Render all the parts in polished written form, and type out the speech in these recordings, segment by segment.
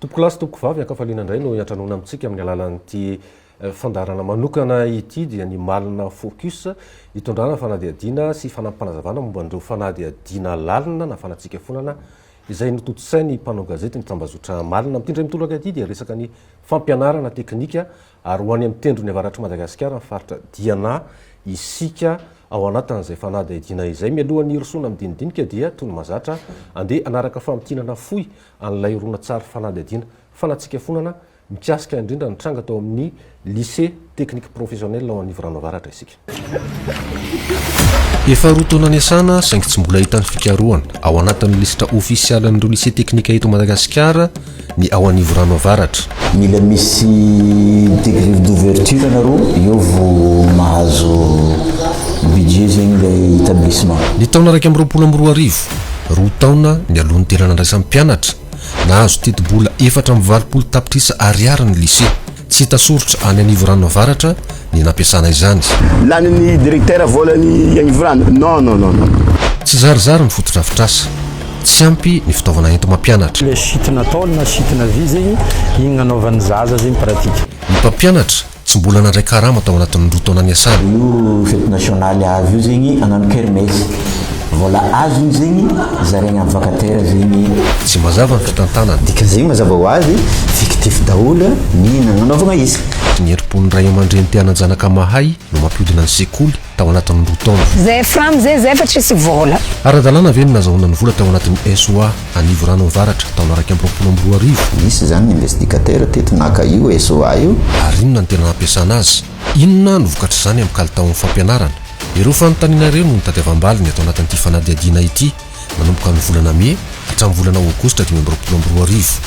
tompoko lasy tompoko vavy ankafaliana indray no iantranona amintsika amin'ny alalan'ity fandarana manokana ity dia ny malina focus hitondrana fanadiadiana sy fanampanazavana momba an'ireo fanadiadiana lalina na fanatsika fonana izay nototosay ny mpanao gazety ny tambazotra malina mitindray mitolaka ity dia resaka ny fampianarana teknika ary ho any amin'ny tendro ny avaratry Madagasikara ny faritra Diana isika ao anatin'izay fanadiadiana izay mialohan'ny irosoana midinidinika dia toy ny mazatra andeha anaraka fampitinana foy an'ilay rona tsara fanadiadiana fanatsika fonana mikasika indrindra nitranga tao amin'ny lycée technique professionnel ao an'Ivorano avaratra isika. Efa roa taona niasana saingy tsy mbola hitan'ny fikarohana ao anatin'ny lisitra ofisialy an'ireo lycée technique eto Madagasikara ny ao an'Ivorano avaratra. Mila misy degré d'ouverture nareo io vo mahazo budget zegny ilay établissement. Ny taona raika amby roapolo amby roa arivo, roa taona ny alohan'ny tena nandraisan'ny mpianatra nahazo teti-bola 420 tapitrisa ariary ny lycée. Tsy hita soritra any an'Ivorano avaratra ny nampiasana izany. Laniny directeur volany an'Ivorano. Non. Tsy zarizary ny fotodrafitrasa. Tsy ampy ny fitaovana ento mampianatra. Le sitina taole na sitina vy zegny igny nanaovan'ny zaza zegny pratique. Ny mpampianatra tsy mbola nandray karama tao anatin'ny roa taona niasana. Io fête nationale avy io zegny anano kermesy. Vola azo iny zegny zaraigna amin'ny vacataire zegny. Tsy mazava ny fitantanana. Dika zegny mazava ho azy fictif daholo ny nanaovana izy. Ny herim-pon'ny ray aman-dreny te-hananjanaka mahay no mampiodina ny sekoly tao anatin'ny roa taona. Zay framo zay fa tsisy vola. Ara-dalàna ve ny nazahoana ny vola tao anatin'ny SOA an'Ivorano avaratra taona raika amby roapolo amby roa arivo. Misy zany investigateur tetinaka io SOA io. Ary inona ny tena nampiasana azy? Inona no vokatra izany amin'ny kalitaon'ny fampianarana? Ireo fanontaniana ireo no nitadiavam-baly ny atao anatin'ity fanadiadiana ity manomboka ny volana Mai hatramin'ny volana Aogositra 2024.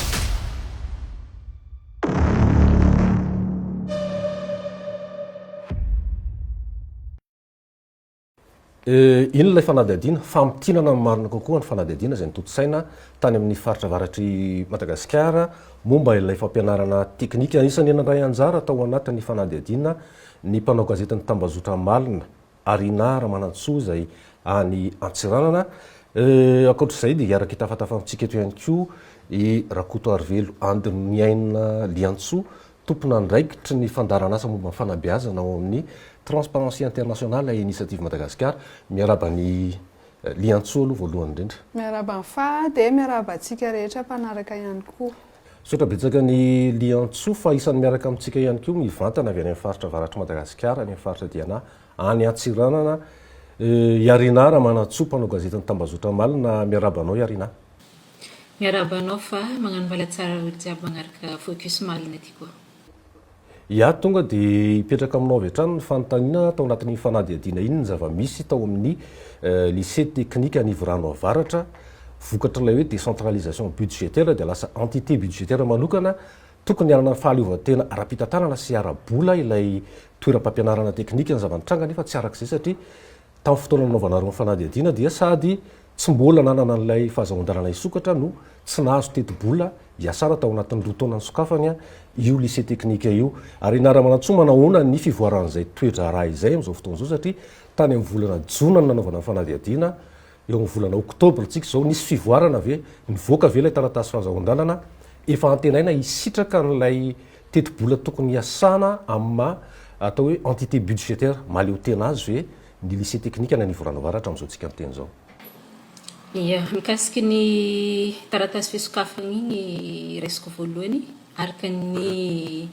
Inona ilay fanadiadiana fampitinana marina kokoa ny fanadiadiana izay nitotosaina tany amin'ny faritra avaratry Madagasikara momba ilay fampianarana teknika. Anisan'ny nandray anjara tao anatin'ny fanadiadiana ny mpanao gazety ny tambazotra malina Arina Ramanantsoa izay any Antsiranana. Ankoatr'izay dia hiaraka hitafatafa-amintsika eto ihany koa i Rakoto Arvelo Andoniaina Liantsoa tompona andraikitry ny fandarana asa momba ny fanabeazana ao amin'ny Transparency Internationale Initiative Madagasikara. Miaraba ny Liantsoa aloha voalohany indrindra. Miaraba ny fa dia miaraba antsika rehetra mpanaraka ihany koa. Sotra betsaka ny Liantsoa fa isan'ny miaraka amintsika ihany koa mivantana avy any amin'ny faritra avaratry Madagasikara, any amin'ny faritra Diana, any Antsiranana. Arina Ramanantsoa mpanao gazety ny tambazotra malina. Miaraba anao Arina. Miaraba anao fa magnano valatsara olo jiaby magnaraka focus malina ity koa. Ya tonga dia hipetraka aminao avy hatrany ny fanontaniana tao anatin'ny fanadiadiana iny ny zava-misy tao amin'ny lycée technique an'Ivorano avaratra. Vokatra ilay hoe décentralisation budgétaire dia lasa entité budgétaire manokana tokony hanana fahaleovantena ara-pitantanana sy ara-bola ilay toeram-pampianarana teknika ny zava-nitranga nefa tsy arak'izay satria tamin'ny fotoana nanaovana reo ny fanadiadiana dia sady tsy mbola nanana an'ilay fahazoan-dalana isokatra no tsy nahazo teti-bola hiasana tao anatin'ny roa taona ny sokafany io lycée technique io. Ary Ramanantsoa manahoana ny fivoaran'izay toetra raha izay amin'izao fotoana izao satria tany amin'ny volana Jona no nanaovana ny fanadiadiana eo amin'ny volana Oktobra tsika izao nisy fivoarana ve nivoaka ve ilay taratasy fahazoan-dalana efa antenaina hisitraka n'ilay teti-bola tokony hiasana amin'ny atao hoe entité budgétaire maleo tena azy hoe ny lycée technique any an'Ivorano avaratra amin'izao tsika ny teny izao. Ia, mikasiky ny taratasy fisokafana igny resiko voalohany araka ny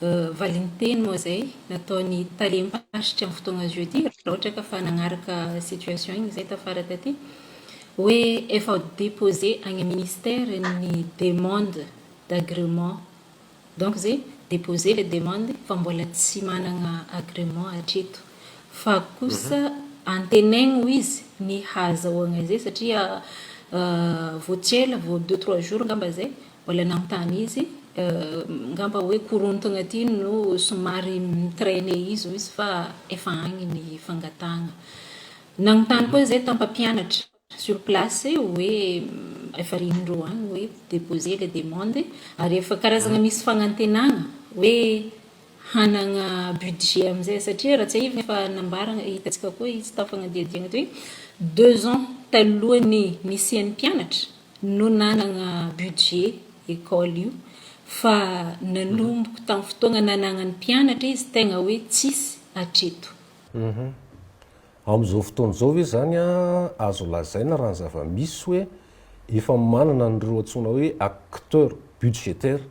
valin'ny teny moa zay nataony talempasitra amin'ny fotoana jeudi raha ohatra ka fa nagnaraka situation igny zay tafara taty hoe efa déposé agny ministère ny demande d'agrément. Donc zay déposé les demandes fa mbola tsy manana agrément hatreto fa kosa antenaigny ho izy ny hazahoagna zay satria voatsela vo 2-3 jours ngamba zay mbola nanontany izy ngamba hoe korontagna aty no somary mitraîne izy ho izy fa efa agny ny fangatagna. Nanontany koa zay tampampianatra sur place hoe efa rindreo agny hoe déposer les demandes ary efa karazagna misy fagnantenagna hoe hanagna budget amizay satria raha tsy aivina efa nambarana hitantsika koa izy tafagnadiadiagna hoe 2 ans talohany nisian'ny mpianatra no nanagna budget école io fa nanomboko tamin'ny fotoana nananany mpianatra izy tegna hoe tsisy hatreto. Amin'izao fotoana izao hoe zany azo lazaina raha ny zava-misy hoe efa manana nireo antsoina hoe acteur budgétaire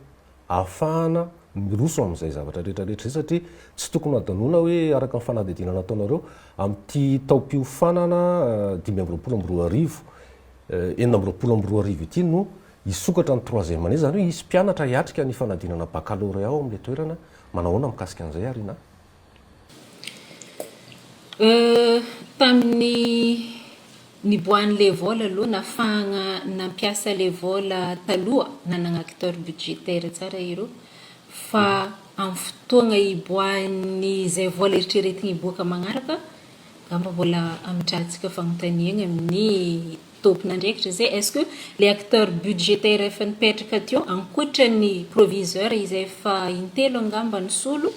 ahafahana miroso amin'izay zavatra rehetrarehetra zay satria tsy tokony adanoina hoe araka ny fanadidina nataonareo amin'ity taom-piofanana 5 ity no isokatra ny 3e année zany hoe isy mpianatra hiatrika ny fanadinana baccalauréat ao amin'ilay toerana manahoana mikasika an'izay arina? Tamin'ny niboahan'le vola aloha nafahagna nampiasa le vola taloha nanana acteur budgétaire tsara ireo fa amin'ny fotoagna iboahan'ny zay vola eritreretigny iboaka magnaraka gamba mbola amitrahantsika fagnontaniagna amin'ny tompona ndraikitra zay est-ce que les acteurs budgétaires efa nipetraka teo ankoatran'ny proviseur izay efa intelo angamba ny solo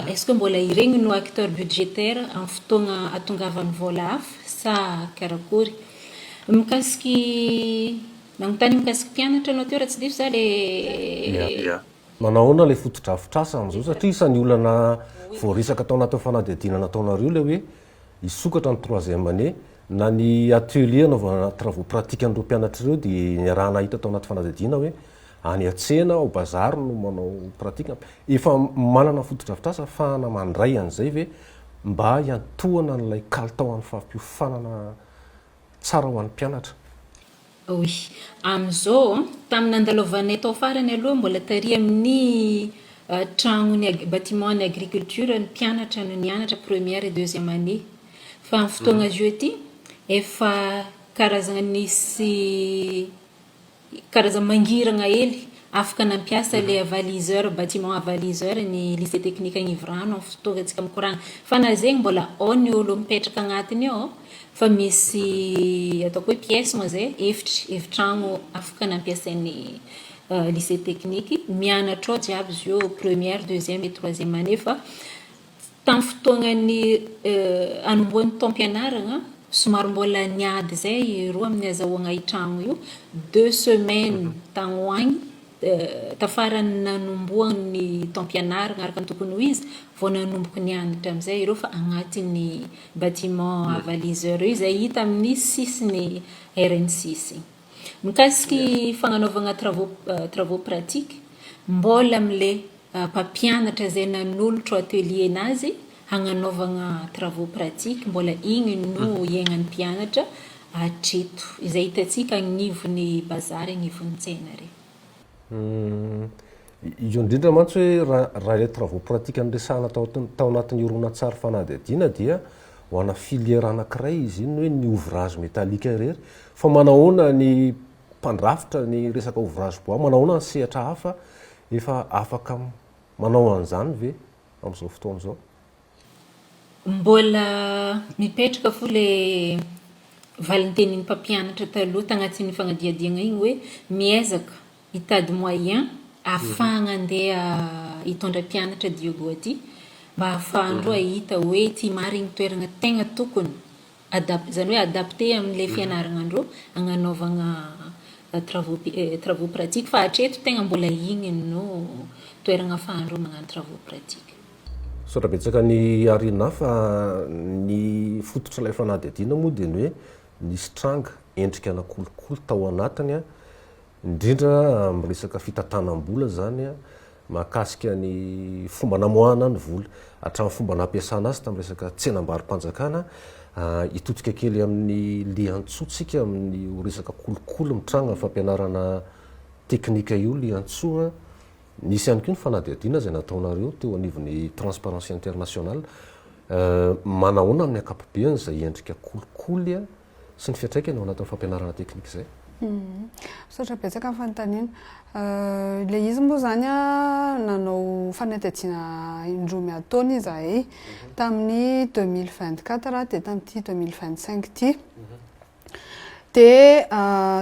est-ce que mbola iregny no acteur budgétaire amin'ny fotoagna atongavan'ny vola hafa sa karakory mikasiky nagnontany mikasiky mpianatra anao teo raha tsy diso za le manahoana le fotodrafitrasa amin'izao satria isan'ny olana voarisaka tao anatin'ny fanadihadiana nataonareo le hoe isokatra ny 3e année na ny atelier anaovana travaux pratique an'ireo mpianatra ireo dia ny raha nahita tao anaty fanadihadiana hoe any an-tsena ao bazary no manao pratika efa manana fotodrafitrasa ahafahana mandray an'izay ve mba hiantohana n'ilay kalitao amin'ny fahampiofanana tsara ho an'ny mpianatra. Oui, amin'izao tamin'ny andalovanay tao farany aloha mbola tary amin'ny tragnony bâtiment ny agriculture ny mpianatra no nianatra 1e et 2e année fa amin'ny fotoagna azy io ety efa karazana nisy karazana mangirana hely afaka nampiasa le avaliseur bâtiment avaliseur ny lycée technique Agnivrano amin'ny fotoagna antsika mikoragna fa na zegny mbola ao ny olo mipetraka agnatiny ao fa misy ataoko hoe pièce moa zay efitrano afaka nampiasain'ny lycée technique mianatra ao jiaby izy io 1e, 2e et 3e année fa tamin'ny fotoagnany anomboan'ny taom-pianaragna somary mbola niady zay roa amin'ny azahoagna itrano io 2 semaines tagny hoagny tafarany nanomboan'ny taom-pianaragna araka ny tokony ho izy vao nanomboka nianatra amin'izay ireo fa agnatin'ny bâtiment avaliseur io zay hita amin'ny sisiny RN6 mikasiky fagnanaovagna travaux pratiques mbola am'le mpampianatra zay nanolotra atelier nazy hagnanaovagna travaux pratiques mbola igny no iaingan'ny mpianatra hatreto izay hitantsika agnivon'ny bazary agnivon'ny tsena re. Io indrindra mantsy hoe raha ilay travaux pratique andresahana tao anatin'ny horonan-tsary fanadihadiana dia ho ana filière anankiray izy iny hoe ny ouvrage métallique irery fa manahoana ny mpandrafitra ny resaka ouvrage bois manahoana ny sehatra hafa efa afaka manao an'izany ve amin'izao fotoana izao? Mbola mipetraka fo le valintenin'ny mpampianatra taloha tagnatin'ny fagnadiadiagna igny hoe miezaka hitady moyen ahafahagna andeha hitondra mpianatra Diogo aty mba ahafahandreo ahita hoe ty marigny toerana tegna tokony zany hoe adapté amin'ilay fianaragnandreo agnanaovagna travaux pratiques fa hatreto tegna mbola igny no toerana ahafahandreo magnano travaux pratiques. Saotra betsaka ny arina fa ny fototra ilay fanadihadiana moa dia ny hoe nisy tranga endrika anakolokolo tao anatiny indrindra miresaka fitantanam-bola zany mahakasika ny fomba namoahana ny vola hatramin'ny fomba nampiasana azy tamin'ny resaka tsenam-bary-panjakana hitotika kely amin'ny liantsotsika amin'ny resaka kolokolo mitranga fampianarana teknika io liantsoa nisy ihany koa ny fanadihadiana zay nataonareo teo anivon'ny transparency internationale manahoana amin'ny akapobeany zay endrika kolikoly sy ny fiatraikany ao anatin'ny fampianarana teknika zay. Misaotra betsaka amin'ny fanontaniana. Le izy moa zany nanao fanadihadiana indroa taona izahay tamin'ny 2024 dia tamin'ity 2025 ity. dia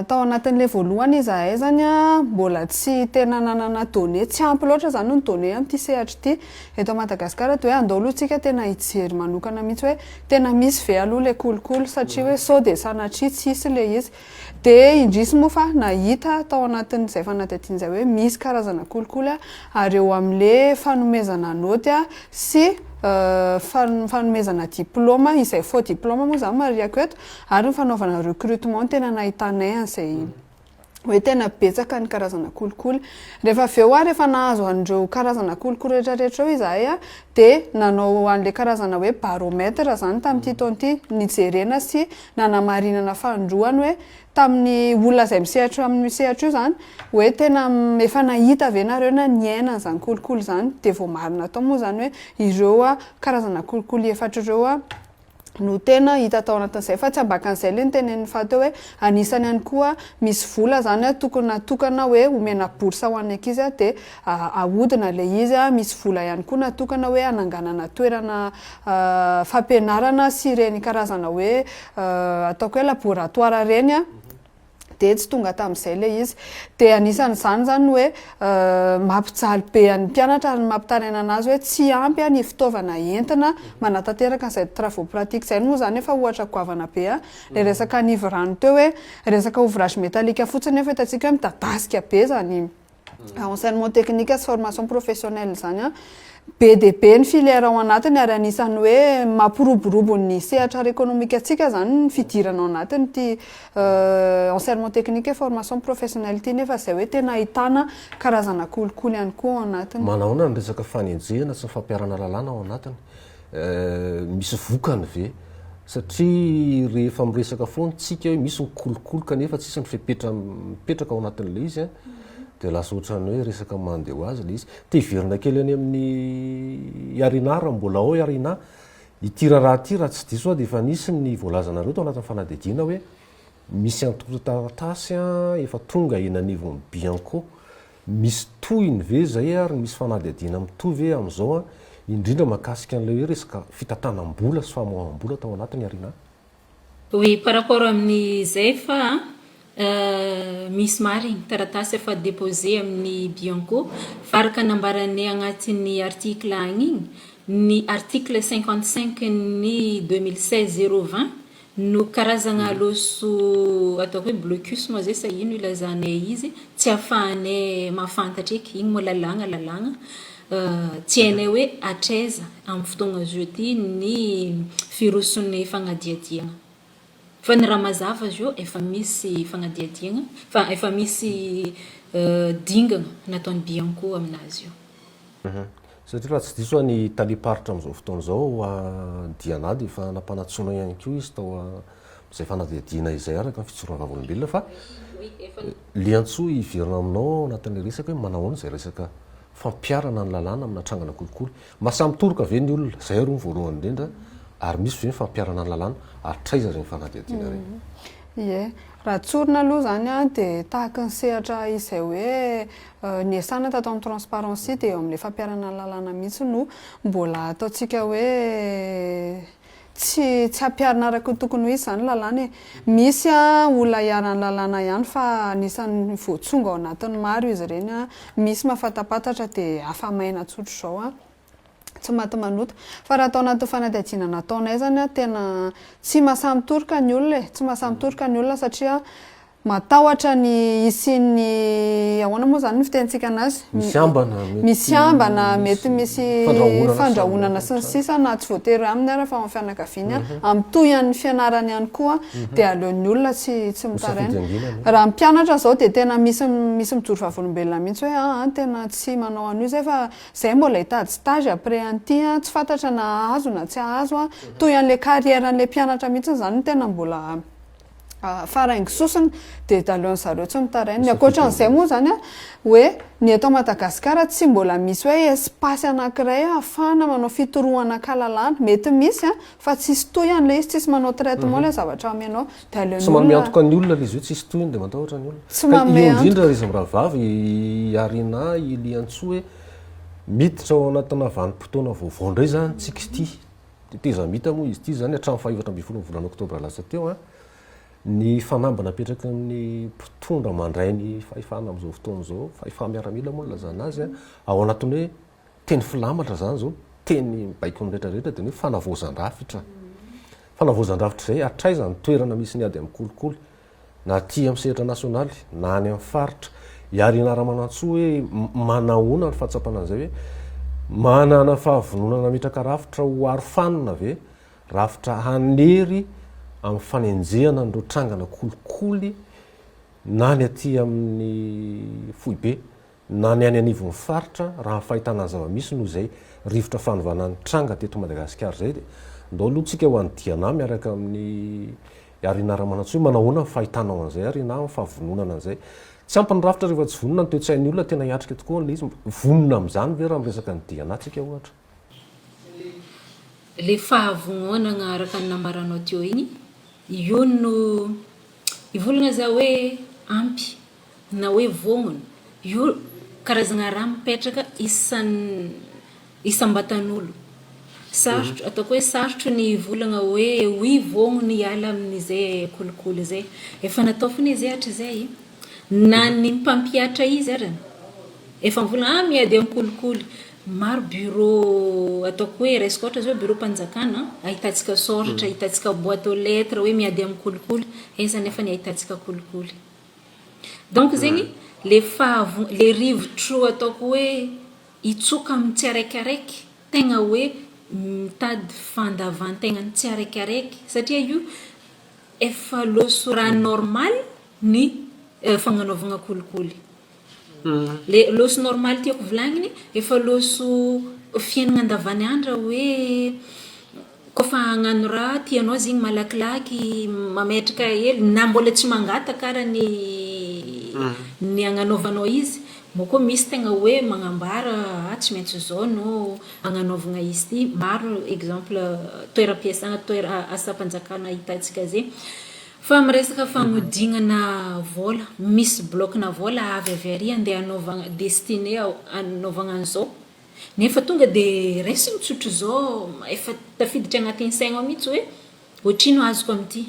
tao anatin'ilay voalohany izahay zany a mbola tsy tena nanana donné tsy ampy loatra zany ny donné amin'ity sehatra ity eto Madagasikara dia hoe andao aloha tsika tena hijery manokana mihitsy hoe tena misy ve aloha ilay kolikoly satria hoe sao dia sanatria tsisy ilay izy dia indrisy moa fa nahita tao anatin'izay fanadihadiana izay hoe misy karazana kolikoly ary eo amin'ilay fanomezana naoty sy fanomezana diplôma izay faux diplôma moa zany mariako eto ary ny fanaovana recrutement tena nahitanay an'izay hoe tena betsaka ny karazana kolikoly rehefa avy eo rehefa nahazo an'ireo karazana kolikoly rehetrarehetra eo izahay dia nanao an'ilay karazana hoe baromètre zany tamin'ity taon'ity nijerena sy nanamarinana fandroany hoe tamin'ny olona izay misehatra amin'ny sehatra io zany hoe tena efa nahita ave nareo na niaina an'izany kolikoly zany dia vao marina tao moa zany hoe ireo karazana kolikoly efatra ireo no tena hita tao anatin'izay fa tsy ambakan'izay ilay ny teneniny fahateo hoe anisany ihany koa misy vola zany tokony natokana hoe omena bourse ho an'ny ankizy dia ahodina ilay izy misy vola ihany koa natokana hoe ananganana toerana fampianarana sy ireny karazana hoe ataoko hoe laboratoire reny dia tsy tonga tamin'izay ilay izy dia anisan'izany zany hoe mampijaly be an'ny mpianatra ary mampitaraina anazy hoe tsy ampy ny fitaovana entina manatanteraka an'izay travaux pratique izay moa zany efa ohatra goavana be ilay resaka anivo rano teo hoe resaka ouvrage métallique fotsiny efa hitantsika hoe midadasika be zany enseignement technique sy formation professionnelle zany be dia be ny filière ao anatiny ary anisany hoe mampiroborobo ny sehatra économique atsika zany ny fidirana ao anatiny ity enseignement technique et formation professionnelle ity nefa izay hoe tena ahitana karazana kolikoly ihany koa ao anatiny. Manahona ny resaka fanenjehana sy ny fampiarana lalàna ao anatiny misy vokany ve satria rehefa miresaka foana tsika hoe misy ny kolikoly kanefa tsisy ny mipetraka ao anatin'ilay izy dia lasa ohatrany hoe resaka mandeha ho azy ilay izy tia hiverina kely any amin'ny Iarina raha mbola ao Iarina ity raha ity raha tsy diso dia efa nisy ny voalazanareo tao anatin'ny fanadihadiana hoe misy antorataratasy efa tonga enanivon'ny Bianco misy tohiny ve zay ary misy fanadihadiana mitovy amin'izao indrindra mahakasika an'ilay hoe resaka fitantanam-bola sy famoaham-bola tao anatin'ny Iarina. Oui, par rapport amin'izay fa misy marigny taratasy efa déposé amin'ny Bianco fa araka nambaranay agnatin'ny article agny igny ny article 55 ny 2016-020 no karazagna loso ataoko hoe blocus moa zay sa ino ilazanay izy tsy ahafahanay mahafantatra eky igny moa lalagna tsy hainay hoe atraiza amin'ny fotoagna zio ty ny firoson'ny fagnadiadiagna fa ny raha mazava zio efa misy fagnadiadiagna fa efa misy dingana nataon'ny Bianco aminazy io. Satria raha tsy diso ny taliparitra amin'izao fotoana izao diana dia efa nampanatsoina ihany koa izy tao izay fanadihadiana izay araka ny fitsorana vavolombelona fa liantsoa hiverina aminao anatin'ilay resaka hoe manahoana izay resaka fampiarana ny lalàna amina trangana kolikoly mahasamitoroka ve ny olona izay ro ny voalohany indrindra ary misy ve ny fampiarana ny lalàna ary traiza ireny fanadihadiana ireny. Ie raha tsorina aloha zany dia tahaka ny sehatra izay hoe niasana tato amin'ny transparency dia eo amin'ilay fampiarana ny lalàna mihitsy no mbola ataontsika hoe tsy hampiarina araka tokony ho izy zany lalàna misy olona iarany lalàna ihany fa anisan'ny voatsonga ao anatin'ny maro izy ireny misy mahafatapatatra dia hafa maina tsotro izao tsy maty manota fa raha tao anaty fanadihadiana nataonay zany tena tsy mahasamitoroka ny olona tsy mahasamitoroka ny olona satria matahotra ny isian'ny ahoana moa zany ny fitentsika anazy misy ambana mety misy fandrahonana sy ny sisa na tsy voatery aminy ara fa amin'ny fianakaviany amitohy an'ny fianarany ihany koa dia aleon'ny olona tsy mitaraina raha mpianatra zao dia tena misy mijoro vavolombelona mihitsy hoe tena tsy manao an'io zay fa zay mbola hitady stage après an'ity tsy fantatra na azo na tsy azo toy an'ilay carrière an'ilay mpianatra mihitsy zany tena mbola faraingy sosina dia daleon'ny zareo tsy mitaraina ny ankoatran'izay moa zany hoe ny eto Madagasikara tsy mbola misy hoe espace anankiray ahafahana manao fitorohana kalalana mety misy fa tsisy toy an'ilay izy tsisy manao traitement ilay zavatra amenao dia aleon'ny tsy manome antoka ny olona ilay izy hoe tsisy toyiny dia matahotra ny olona tsy manome io indrindra izy miravavy Iarina iliantsoa hoe miditra ao anatina vanim-potoana vaovao indray zany tsika ity teza mita moa izy ity zany hatramin'ny 20 volana oktobra lasa teo ny fanambana apetraka amin'ny mpitondra mandray ny fahefana amin'izao fotoana zao fahefamiaramila moa lazana azy ao anatin'ny hoe teny filamatra zany zao teny baiko ny rehetrarehetra dia ny hoe fanavozan-drafitra fanavozan-drafitra zay atraizany toerana misy ny ady amin'ny kolikoly na ty amin'ny sehatra nasionaly na any amin'ny faritra iarina raha-manantsoa hoe manahoana ny fahatsapana an'izay hoe manana fahavononana metraka rafitra ho arofanina ve rafitra hanery amin'ny fanenjehana nireo trangana kolikoly na ny aty amin'ny foibe na ny any anivon'ny faritra raha fahitana ny zava-misy noho izay rivotra fanovanan'ny tranga teto Madagasikara zay dia ndao aloha tsika ho andiana miaraka amin'ny arina raha-manantsoa hoe manahoana ny fahitanao an'izay ary na amin'ny fahavononana an'izay tsy ampany rafitra rehefa tsy vonona ny toe-tsain'ny olona tena hiatrika tokoa le izy vonona amin'izany ve raha miresaka ny diana tsika ohatra le fahavononana araka ny nambaranao teo igny io no ivolagna za hoe ampy na hoe vognona io karazagna raha mipetraka isam-batan'olo sarotro ataoko hoe sarotro ny volagna hoe oy vognona hiala amin'izay kolikoly zay efa natao fony izy hatrizay na ny mpampiatra izy ary efa mivolagna miady amin'ny kolikoly maro bureau ataoko hoe raisiko ohatra zao bureau mpanjakana ahitantsika soratra ahitantsika boîte aux lettres hoe miady amin'ny kolikoly zany efa ny ahitantsika kolikoly donc zegny le rivotro ataoko hoe itsoka amin'ny tsy araikiaraiky tegna hoe mitady fandavan-tegna ny tsy araikiaraiky satria io efa loso raha normal ny fagnanaovagna kolikoly le loso normal tiako volagniny efa loso fiainana andavaniandra hoe kofa hagnano raha tianao zegny malakilaky mametraka hely na mbola tsy mangata kara ny agnanaovanao izy mo koa misy tegna hoe magnambara tsy maintsy zao no agnanaovagna izy ty maro exemple toeram-piasana asa-panjakana hitantsika zay fa miresaka fagnodinana vola misy bloc-na vola avy ary andeha anaovagna destiné anaovagna an'izao nefa tonga dia raisy mitsotro zao efa tafiditra agnatin'ny saigna mihitsy hoe ohatrino azoko amin'ity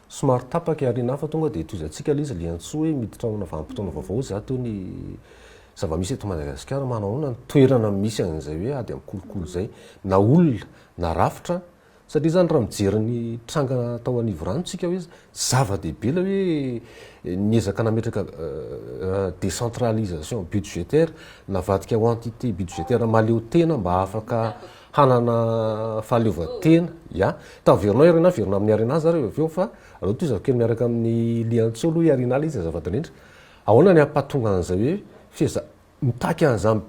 somary tapaka arina fa tonga dia toizantsika le izy liantsoa hoe miditra amina vanim-potoana vaovao za teo ny zava-misy eto Madagasikara manahoana ny toerana misy an'izay hoe ady amin'ny kolikoly zay na olona na rafitra satria zany raha mijery ny trangana tao anivoranotsika hoe zava-dehibe la hoe niezaka nametraka décentralisation budgétaire navadika ho entité budgétaire maleo tena mba afaka hanana fahaleovan-tena taverinao arina verina amin'ny arina azy ary aveo fa aloha toy zavokely miaraka amin'ny liantsoa aloha arina le izy zava-danendra ahoana ny ampatonga an'izay hoe mitaky an'izany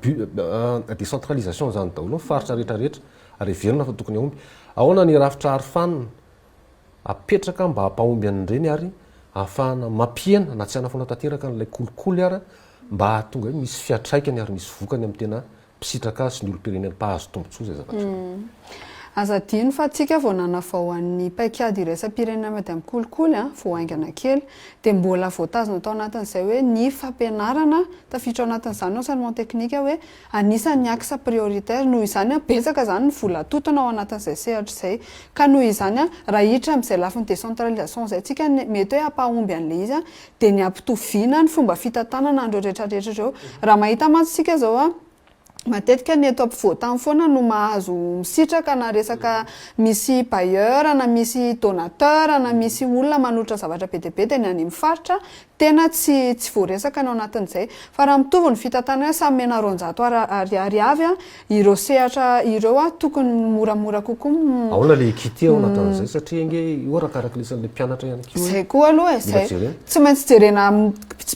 décentralisation zany daholo faritra rehetrarehetra ary verina fa tokony ahomby ahoana ny rafitra arofanina apetraka mba hampahomby an'ireny ary ahafahana mampiena na tsy hanafona tanteraka n'ilay kolikoly ary mba hahatonga hoe misy fiatraikany ary misy vokany amin'ny tena mpisitaka azy sy ny olo-pirenena mpahazo tombontsoa zay zavatra aza dino fa atsika vao nanavao an'ny paikady iraisam-pirenena mety amin'ny kolikoly vao haingana kely dia mbola voatazona tao anatin'izay hoe ny fampianarana tafiditra ao anatin'izany enseignement technique hoe anisan'ny axe prioritaire noho izany betsaka zany ny vola totona ao anatin'izay sehatra izay ka noho izany raha hiditra amin'izay lafiny décentralisation zay tsika mety hoe hampahomby an'ilay izy dia ny ampitoviana ny fomba fitantanana andreo rehetrarehetra ireo raha mahita matsika zao matetika ny eto ampivoatany foana no mahazo misitraka na resaka misy bailleur na misy donateur na misy olona manotra zavatra be dia be dia ny any amin'ny faritra tena tsy voaresaka ny ao anatin'izay fa raha mitovy ny fitantanana samy mena roanjato ariary avy ireo sehatra ireo tokony moramora kokoa ahoana le équité ao anatin'izay satria inge io arakaraka lesan'ilay mpianatra ihany koa zay koa aloha zay tsy maintsy jerena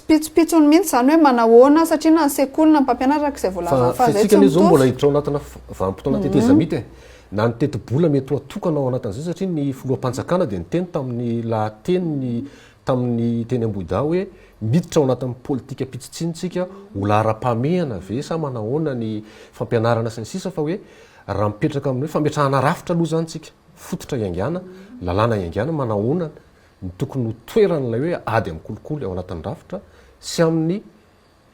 pitsopitsony mihitsy zany hoe manahoana satria na ny sekoly na ny mpampianatra izay voalava fa zay tsika le zao mbola hiditra ao anatina vanim-potoana tetezamity na ny teti-bola mety atokana ao anatin'izay satria ny filoam-panjakana dia niteny tamin'ny lahateny tamin'ny teny Ambohida hoe miditra ao anatin'ny politika pitsitsinitsika ola ara-pamehana ve sa manahoana ny fampianarana sy ny sisa fa hoe raha mipetraka amin'ny hoe fametrahana rafitra aloha zany tsika fototra iangana lalàna iangana manahoana ny tokony ho toeran'ilay hoe ady amin'ny kolikoly ao anatin'ny rafitra sy amin'ny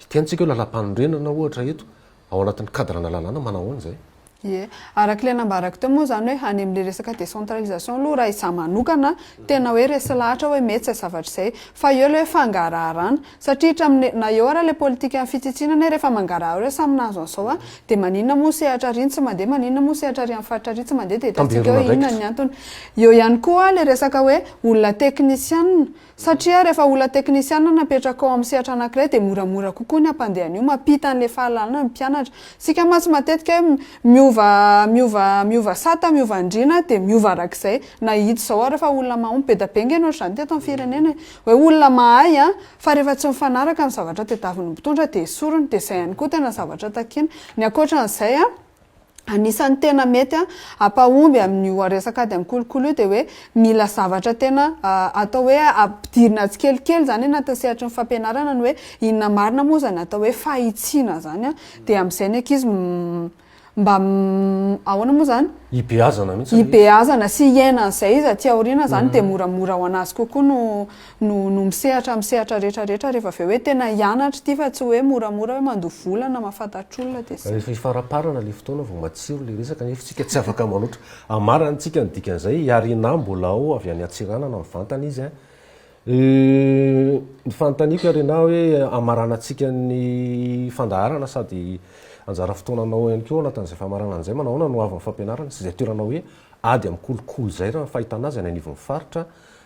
tiantsika hoe lalam-panorenana ohatra eto ao anatin'ny kadrana lalàna manahoana zay Ie, araka le nambarako teo moa zany hoe any amin'le resaka décentralisation aloha raha izaho manokana tena hoe resy lahatra hoe mety zay zavatra izay fa eo le hoe fangaraharaana satria hatramin'ny na eo ara le politika amin'ny fitsitsinana rehefa mangarahara hoe samy nahazo an'izao dia maninona moa sehatra riny tsy mandeha maninona moa sehatra ary amin'ny faritra riny tsy mandeha dia hitantsika hoe inona ny antony eo ihany koa le resaka hoe olona teknisianina satria rehefa olona teknisianina napetraka ao amin'ny sehatra anankiray dia moramora kokoa ny hampandehana io mampita an'ilay fahalalana ny mpianatra sika matsy matetika hoe miova sata miova andrina dia miova arak'izay na hita izao ary fa olona mahomby be da be ngeno ohatr'izany teto amin'ny firenena hoe olona mahay fa rehefa tsy mifanaraka ny zavatra tadiavin'ny mpitondra dia esorony dia izay ihany koa tena zavatra takiana ny ankoatran'izay anisan'ny tena mety ampahomby amin'ny resaka ady amin'ny kolokolo io dia hoe mila zavatra tena atao hoe ampidirina tsikelikely zany anatin'ny sehatry ny fampianarana ny hoe inona marina moa zany atao hoe fahitsiana zany dia amin'izay ny ankizy mba ahoana moa zany ibeazana mihitsy ibeazana sy iainan'izay izy aty aoriana zany dia moramora ho anazy kokoa no misehatra rehetrarehetra rehefa avy hoe tena hianatra ity fa tsy hoe moramora hoe mandovolana mahafantatr'olona dia rehefa ifaraparana le fotoana vao matsiro le resaka nefa tsika tsy afaka manoatra amarana tsika ny dikan'izay iarina mbola ao avy any Antsiranana mivantana izy ny fanontaniako iarina hoe amarana tsika ny fandaharana sady anjara fotoananao ihany koa anatin'izay famarana an'izay manahoana no avy ny fampianarana sy izay toerana hoe ady amin'ny kolokolo izay raha fahitana azy any anivon'ny faritra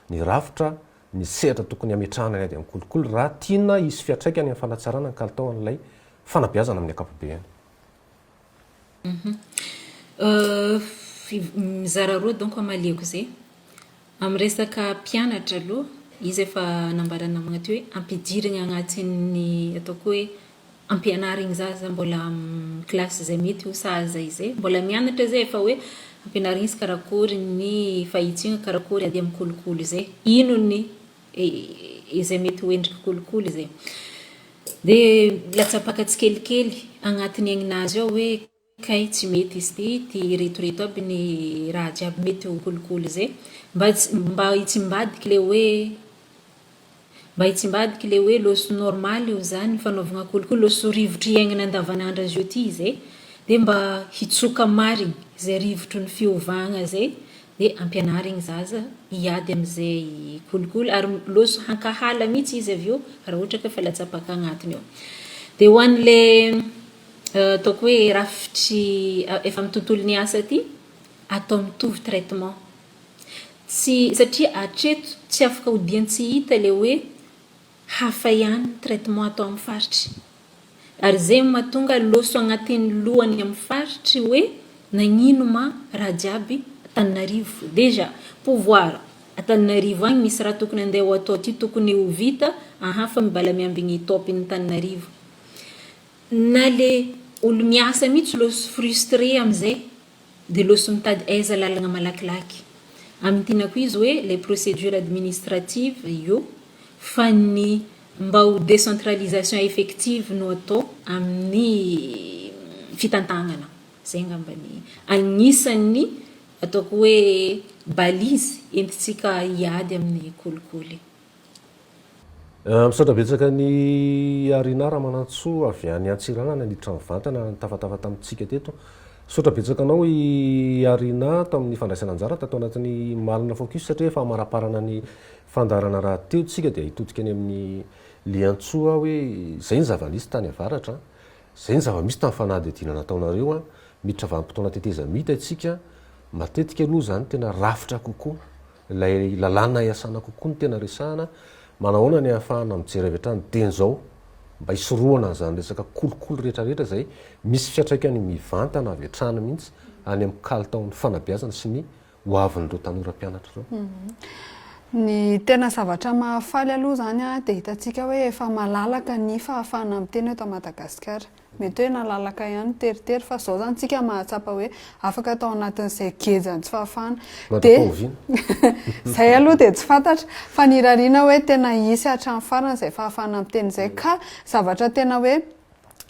ny rafitra ny sehatra tokony hametrahana ny ady amin'ny kolokolo raha tiana hisy fiatraikany amin'ny fanatsarana ny kalitao an'ilay fanabeazana amin'ny ankapobeny. Mizara roa donc amaleko izay amin'ny resaka mpianatra aloha izy efa nambarana magnaty hoe ampidirina agnatin'ny ataoko hoe ampianarigny zaza mbola klasy izay mety ho saza izay mbola mianatra zay efa hoe ampianarigny izy karakory ny fahitsiana karakory ady amin'ny kolokolo izay ino ny izay mety ho endrika kolokolo izay dia latsapaka tsikelikely agnatin'ny aigninazy ao hoe kay tsy mety izy ty retoreto aby ny raha jiaby mety ho kolokolo izay mba hitsimbadiky le hoe mba hitsimbadiky le hoe loso normaly io zany fanaovana kolokolo loso rivotro iainana andavanandro azy io ty izay dia mba hitsoka marigny izay rivotro ny fiovagna zay dia ampianarigny zaza hiady amin'izay kolokolo ary loso hankahala mihitsy izy avy eo raha ohatra ka fa latsapaka agnatiny ao dia ho an'le ataoko hoe rafitry efa amin'ny tontolon'ny asa ty atao mitovy traitement tsy satria hatreto tsy afaka hodiany tsy hita le hoe hafa ihany traitement atao amin'ny faritry ary zay mahatonga loso agnatin'ny lohany amin'ny faritry hoe nagnino ma raha jiaby Antananarivo déjà pouvoir Antananarivo agny misy raha tokony andeha ho atao ty tokony ho vita fa mibala miambigny topin'ny Antananarivo na le olo miasa mihitsy loso frustré amin'izay dia loso mitady aiza lalagna malakilaky amin'ny tinako izy hoe les procédures administratives io fa ny mba ho décentralisation effective no atao amin'ny fitantagnana zay ngambany agnisan'ny ataoko hoe balizy entitsika hiady amin'ny kolikoly. Misaotra betsaka ny Arina Ramanantsoa avy any Antsiranana niditra mivantana nitafatava tamintsika teto. Misaotra betsaka anao i Arina tamin'ny fandraisana anjara tato anatin'ny Malina Focus satria efa maraparana ny fandarana raha teo tsika dia hitodika any amin'ny Liantsoa hoe zay ny zava-misy tany avaratra, zay ny zava-misy tamin'ny fanady adinana nataonareo miditra vanim-potoana teteza mita itsika matetika aloha zany tena rafitra kokoa ilay lalàna iasana kokoa ny tena resahana manahoana ny ahafahana mijery avy hatrany teny zao mba hisorohana zany resaka kolokolo rehetrarehetra zay misy fiatraikany mivantana avy hatrany mihitsy any amin'ny kalitaon'ny fanabeazana sy ny hoavin'ireo tanora mpianatra zao. Ny tena zavatra mahafaly aloha zany dia hitantsika hoe efa malalaka ny fahafahana miteny eto Madagasikara. Mety hoe nalalaka ihany teritery fa zao zany tsika mahatsapa hoe afaka atao anatin'izay gejany tsy fahafahana. Dia zay aloha dia tsy fantatra fa ny rarina hoe tena hisy hatramin'ny farany izay fahafahana miteny izay ka zavatra tena hoe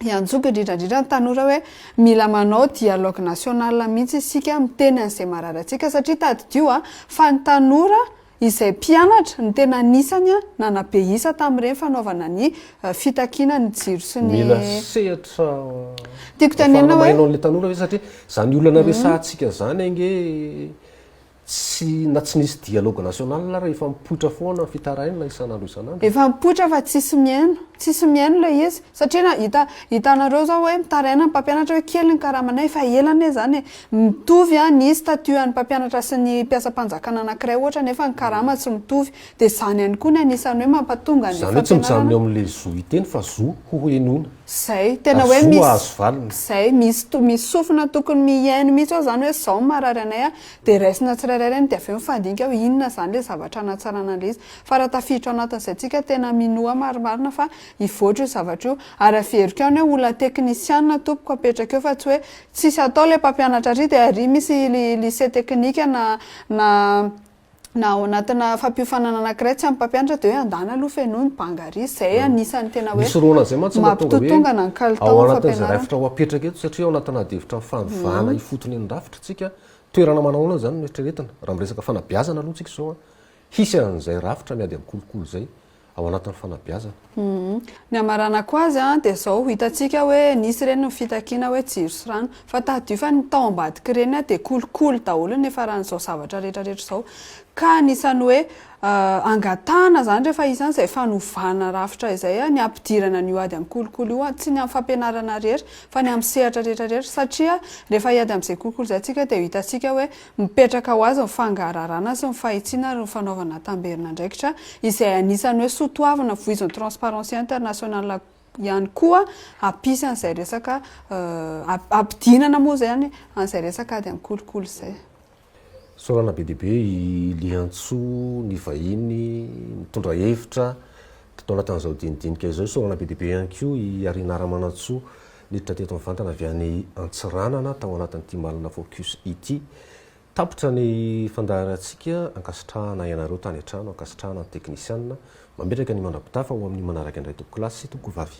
iantsoka indrindrandrindra ny tanora hoe mila manao dialogue national mihitsy isika miteny an'izay marara antsika satria tadidio fa ny tanora izay mpianatra ny tena nisany a nanabe isa tamin'ireny fanaovana ny fitakiana ny jiro sy ny mila sehatra tiako tenena hoe mainao le tanora hoe satria zany olana resantsika zany ange tsy na tsy nisy dialogue national raha efa mipoitra foana fitaraina isan'andro isan'andro efa mipoitra fa tsisy miaino le izy satria na hitanareo zao hoe mitaraina ny mpampianatra hoe kely ny karamanay fa elana zany mitovy a nisy tatuan'ny mpampianatra sy ny mpiasa-panjakana anankiray ohatra nefa ny karama tsy mitovy dia zany ihany koa ny anisany hoe mampatonga ny zany hoe tsy mijanona eo amin'le zo iteny fa zo hoenona zay tena hoe zo azo valina zay misy sofina tokony miaino mihitsy ao zany hoe zao marary anay a dia raisina tsirairay reny dia aveo mifandinika hoe inona zany le zavatra anatsarana le izy fa raha tafiditra ao anatin'izay tsika tena minoa marimarina fa ivoatra io zavatra io ary averiko ihany hoe olona teknisiana tompoko apetraka eo fa tsy hoe tsisy atao le mpampianatra ary dia ary misy lycée teknika na ao anatina fampiofanana anankiray tsy amin'ny mpampianatra dia hoe andana aloha fenoa ny bangary zay anisany tena hoe misy rona zay mantsy mampitotongana ny kalitao ao anatin'izay rafitra ho apetraka eto satria ao anatina devitra fanovana ifotony ny rafitra tsika toerana manaona zany mietreretina raha miresaka fanabiazana aloha tsika zao a hisy an'izay rafitra miady amin'ny kolokolo zay ao anatin'ny fanabiazana ny amaranako azy a dia zao hitantsika hoe nisy ireny ny fitakiana hoe jiro sy rano fa tadio fa ny tao ambadiky ireny a dia kolokolo daholo ny efa ran'izao zavatra rehetrarehetra zao ka anisany hoe angatahana zany rehefa izany izay fanovana rafitra izay a ny ampidirana ny ady amin'ny kolokolo io a tsy ny amin'ny fampianarana rehetra fa ny amin'ny sehatra rehetrarehetra satria rehefa hiady amin'izay kolokolo izay tsika dia hitantsika hoe mipetraka ho azy ny fangararana sy ny fahitsiana ary ny fanaovana tamberina ndraikitra izay anisany hoe sotoavana voizon'ny transparence internationale ihany koa ampisy an'izay resaka ampidinana moa zany an'izay resaka ady amin'ny kolokolo izay sorana be deaibe liantsoa ny vahiny mitondra hevitra tao anatin'izao dinidinika izao sorana be deaibe ihany koa iarinaramana-tsoa niditra teto mivantana avy any antsiranana tao anatin'ity malina focus ity tapitra ny fandaharantsika ankasitrahana ianareo tany an-trano ankasitrahana ny teknisianina mametraka ny mandrapitafa ho amin'ny manaraka indray toko klasy toko vavy